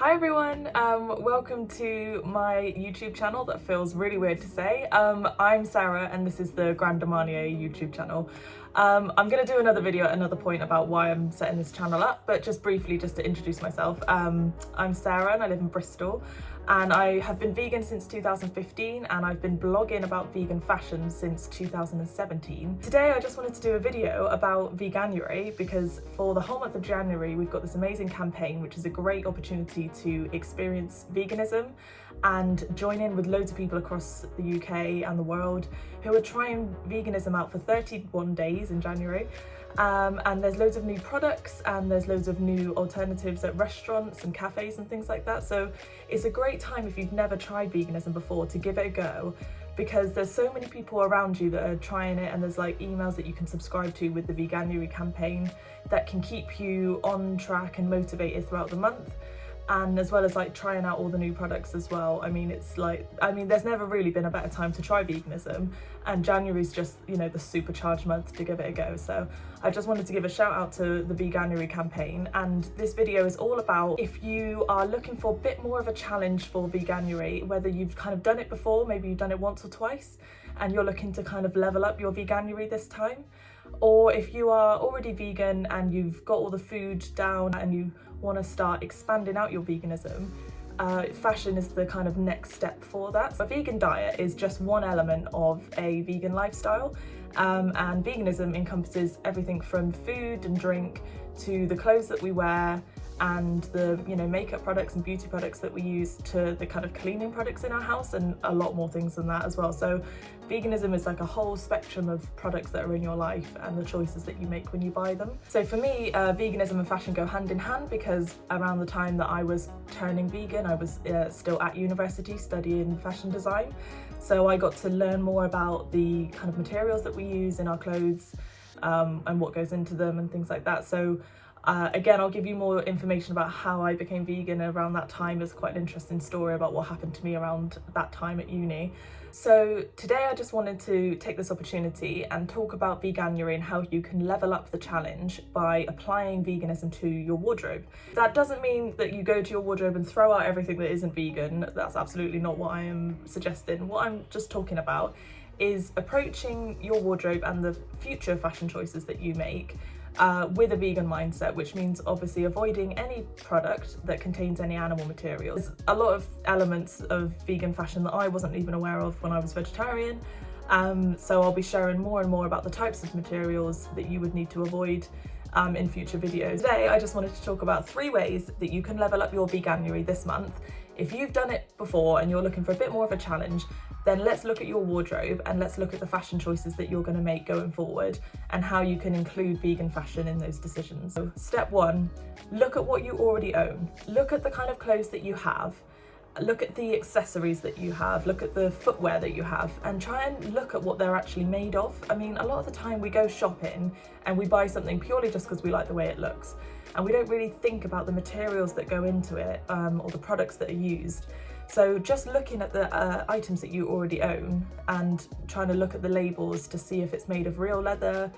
Hi everyone, welcome to my YouTube channel. That feels really weird to say. I'm Sarah and this is the Grandermarnier YouTube channel. I'm going to do another video at another point about why I'm setting this channel up, but just briefly, just to introduce myself. I'm Sarah and I live in Bristol, and I have been vegan since 2015 and I've been blogging about vegan fashion since 2017. Today I just wanted to do a video about Veganuary because for the whole month of January we've got this amazing campaign which is a great opportunity to experience veganism and join in with loads of people across the UK and the world who are trying veganism out for 31 days in January. And there's loads of new products and there's loads of new alternatives at restaurants and cafes and things like that. So it's a great time if you've never tried veganism before to give it a go, because there's so many people around you that are trying it, and there's like emails that you can subscribe to with the Veganuary campaign that can keep you on track and motivated throughout the month. And as well as like trying out all the new products as well. There's never really been a better time to try veganism, and January's just, you know, the supercharged month to give it a go. So I just wanted to give a shout out to the Veganuary campaign, and this video is all about if you are looking for a bit more of a challenge for Veganuary, whether you've kind of done it before, maybe you've done it once or twice, and you're looking to kind of level up your Veganuary this time, or if you are already vegan and you've got all the food down and you want to start expanding out your veganism, fashion is the kind of next step for that. A vegan diet is just one element of a vegan lifestyle, and veganism encompasses everything from food and drink to the clothes that we wear and the, you know, makeup products and beauty products that we use to the kind of cleaning products in our house, and a lot more things than that as well. So veganism is like a whole spectrum of products that are in your life and the choices that you make when you buy them. So for me, veganism and fashion go hand in hand, because around the time that I was turning vegan, I was still at university studying fashion design. So I got to learn more about the kind of materials that we use in our clothes, and what goes into them and things like that. So again, I'll give you more information about how I became vegan around that time. It's quite an interesting story about what happened to me around that time at uni. So today I just wanted to take this opportunity and talk about Veganuary and how you can level up the challenge by applying veganism to your wardrobe. That doesn't mean that you go to your wardrobe and throw out everything that isn't vegan. That's absolutely not what I am suggesting. What I'm just talking about is approaching your wardrobe and the future fashion choices that you make with a vegan mindset, which means obviously avoiding any product that contains any animal materials. There's a lot of elements of vegan fashion that I wasn't even aware of when I was vegetarian, so I'll be sharing more and more about the types of materials that you would need to avoid in future videos. Today I just wanted to talk about 3 ways that you can level up your Veganuary this month. If you've done it before and you're looking for a bit more of a challenge, then let's look at your wardrobe and let's look at the fashion choices that you're going to make going forward and how you can include vegan fashion in those decisions. So step 1, look at what you already own. Look at the kind of clothes that you have. Look at the accessories that you have, look at the footwear that you have, and try and look at what they're actually made of. I mean, a lot of the time we go shopping and we buy something purely just because we like the way it looks, and we don't really think about the materials that go into it, or the products that are used. So just looking at the items that you already own and trying to look at the labels to see if it's made of real leather.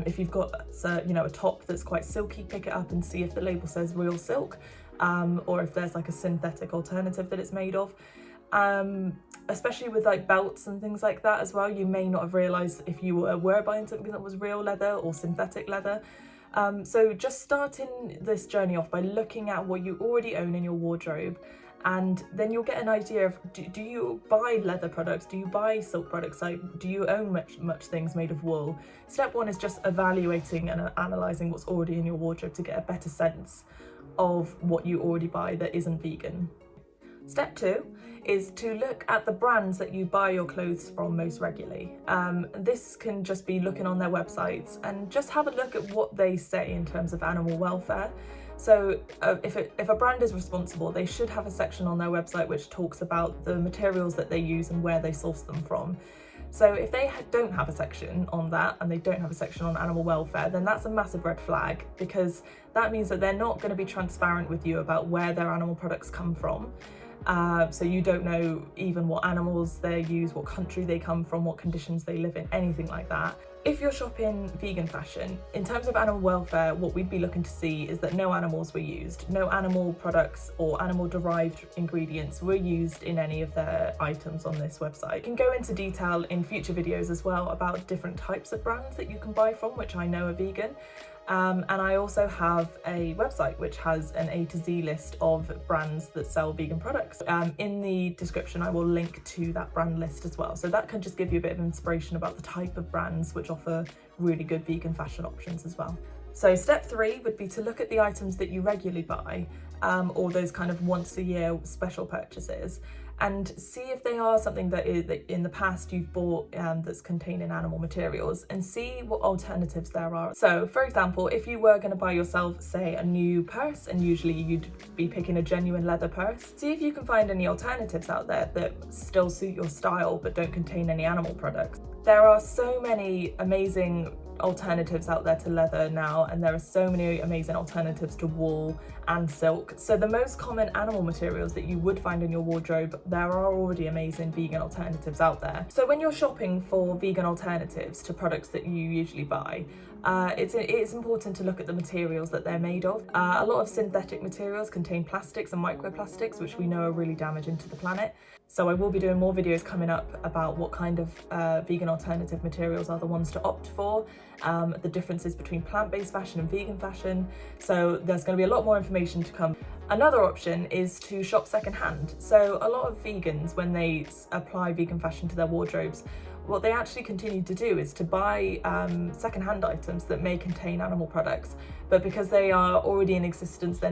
If you've got a top that's quite silky, pick it up and see if the label says real silk, or if there's like a synthetic alternative that it's made of. Especially with like belts and things like that as well, you may not have realised if you were buying something that was real leather or synthetic leather. So just starting this journey off by looking at what you already own in your wardrobe, and then you'll get an idea of do you buy leather products, do you buy silk products, like do you own much things made of wool. Step 1 is just evaluating and analysing what's already in your wardrobe to get a better sense of what you already buy that isn't vegan. Step 2 is to look at the brands that you buy your clothes from most regularly. This can just be looking on their websites and just have a look at what they say in terms of animal welfare. So if a brand is responsible, they should have a section on their website which talks about the materials that they use and where they source them from. So if they don't have a section on that and they don't have a section on animal welfare, then that's a massive red flag, because that means that they're not going to be transparent with you about where their animal products come from. So you don't know even what animals they use, what country they come from, what conditions they live in, anything like that. If you're shopping vegan fashion, in terms of animal welfare, what we'd be looking to see is that no animals were used, no animal products or animal derived ingredients were used in any of their items on this website. You can go into detail in future videos as well about different types of brands that you can buy from, which I know are vegan. And I also have a website which has an A to Z list of brands that sell vegan products. In the description I will link to that brand list as well, so that can just give you a bit of inspiration about the type of brands which offer really good vegan fashion options as well. So step 3 would be to look at the items that you regularly buy, or those kind of once a year special purchases, and see if they are something that in the past you've bought that's containing animal materials, and see what alternatives there are. So for example, if you were going to buy yourself, say, a new purse, and usually you'd be picking a genuine leather purse, see if you can find any alternatives out there that still suit your style but don't contain any animal products. There are so many amazing alternatives out there to leather now, and there are so many amazing alternatives to wool and silk. So the most common animal materials that you would find in your wardrobe, there are already amazing vegan alternatives out there. So when you're shopping for vegan alternatives to products that you usually buy, it's important to look at the materials that they're made of. A lot of synthetic materials contain plastics and microplastics, which we know are really damaging to the planet. So I will be doing more videos coming up about what kind of vegan alternative materials are the ones to opt for, the differences between plant-based fashion and vegan fashion. So there's going to be a lot more information to come. Another option is to shop secondhand. So a lot of vegans, when they apply vegan fashion to their wardrobes, what they actually continue to do is to buy secondhand items that may contain animal products, but because they are already in existence, they're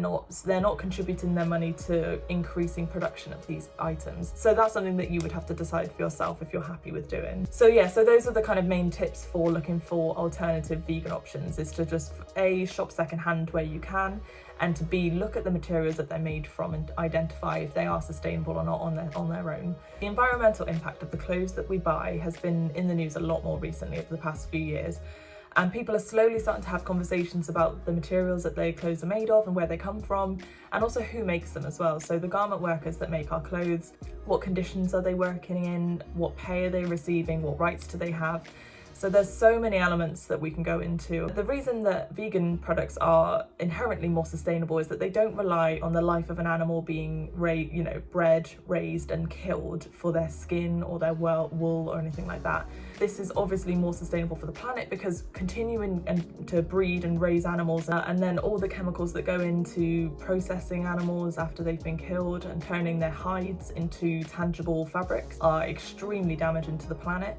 not contributing their money to increasing production of these items. So that's something that you would have to decide for yourself if you're happy with doing. So yeah, so those are the kind of main tips for looking for alternative vegan options, is to just A, shop secondhand where you can, and to B, look at the materials that they're made from and identify if they are sustainable or not on their own. The environmental impact of the clothes that we buy has been in the news a lot more recently over the past few years, and people are slowly starting to have conversations about the materials that their clothes are made of and where they come from, and also who makes them as well. So the garment workers that make our clothes, what conditions are they working in, what pay are they receiving, what rights do they have? So there's so many elements that we can go into. The reason that vegan products are inherently more sustainable is that they don't rely on the life of an animal being bred, raised and killed for their skin or their wool or anything like that. This is obviously more sustainable for the planet because continuing to breed and raise animals, and then all the chemicals that go into processing animals after they've been killed and turning their hides into tangible fabrics are extremely damaging to the planet.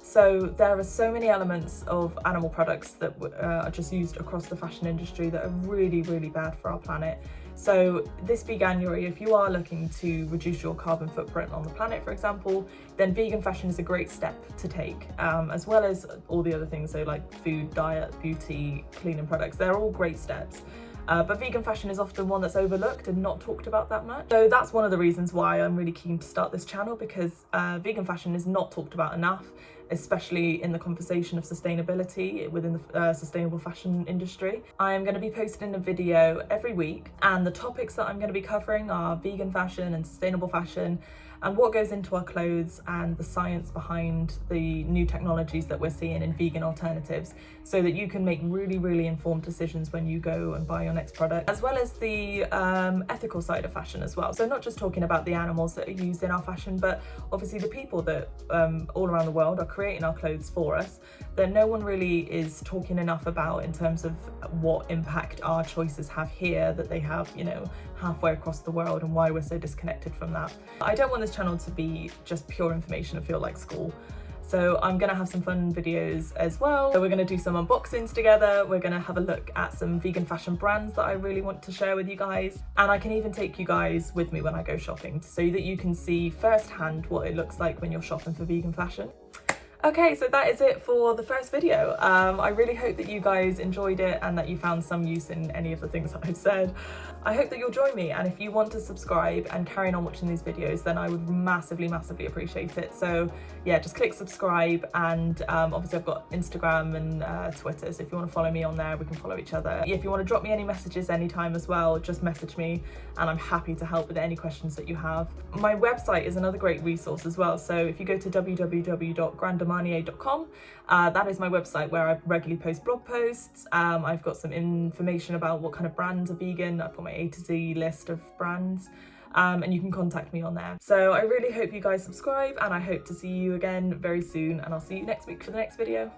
So there are so many elements of animal products that are just used across the fashion industry that are really, really bad for our planet. So this Veganuary, if you are looking to reduce your carbon footprint on the planet, for example, then vegan fashion is a great step to take, as well as all the other things, so like food, diet, beauty, cleaning products. They're all great steps. But vegan fashion is often one that's overlooked and not talked about that much. So that's one of the reasons why I'm really keen to start this channel, because vegan fashion is not talked about enough, especially in the conversation of sustainability within the sustainable fashion industry. I am going to be posting a video every week, and the topics that I'm going to be covering are vegan fashion and sustainable fashion, and what goes into our clothes, and the science behind the new technologies that we're seeing in vegan alternatives, so that you can make really, really informed decisions when you go and buy your next product, as well as the ethical side of fashion as well. So not just talking about the animals that are used in our fashion, but obviously the people that all around the world are creating our clothes for us, that no one really is talking enough about in terms of what impact our choices have here, that they have, halfway across the world, and why we're so disconnected from that. I don't want this channel to be just pure information and feel like school. So I'm gonna have some fun videos as well. So we're gonna do some unboxings together. We're gonna have a look at some vegan fashion brands that I really want to share with you guys. And I can even take you guys with me when I go shopping, so that you can see firsthand what it looks like when you're shopping for vegan fashion. Okay, so that is it for the first video. I really hope that you guys enjoyed it and that you found some use in any of the things that I've said. I hope that you'll join me, and if you want to subscribe and carry on watching these videos, then I would massively, massively appreciate it. So yeah, just click subscribe, and obviously I've got Instagram and Twitter, so if you want to follow me on there, we can follow each other. If you want to drop me any messages anytime as well, just message me, and I'm happy to help with any questions that you have. My website is another great resource as well, so if you go to www.grandermarnier.com, grandermarnier.com. That is my website where I regularly post blog posts. I've got some information about what kind of brands are vegan. I've got my A to Z list of brands. And you can contact me on there. So I really hope you guys subscribe, and I hope to see you again very soon, and I'll see you next week for the next video.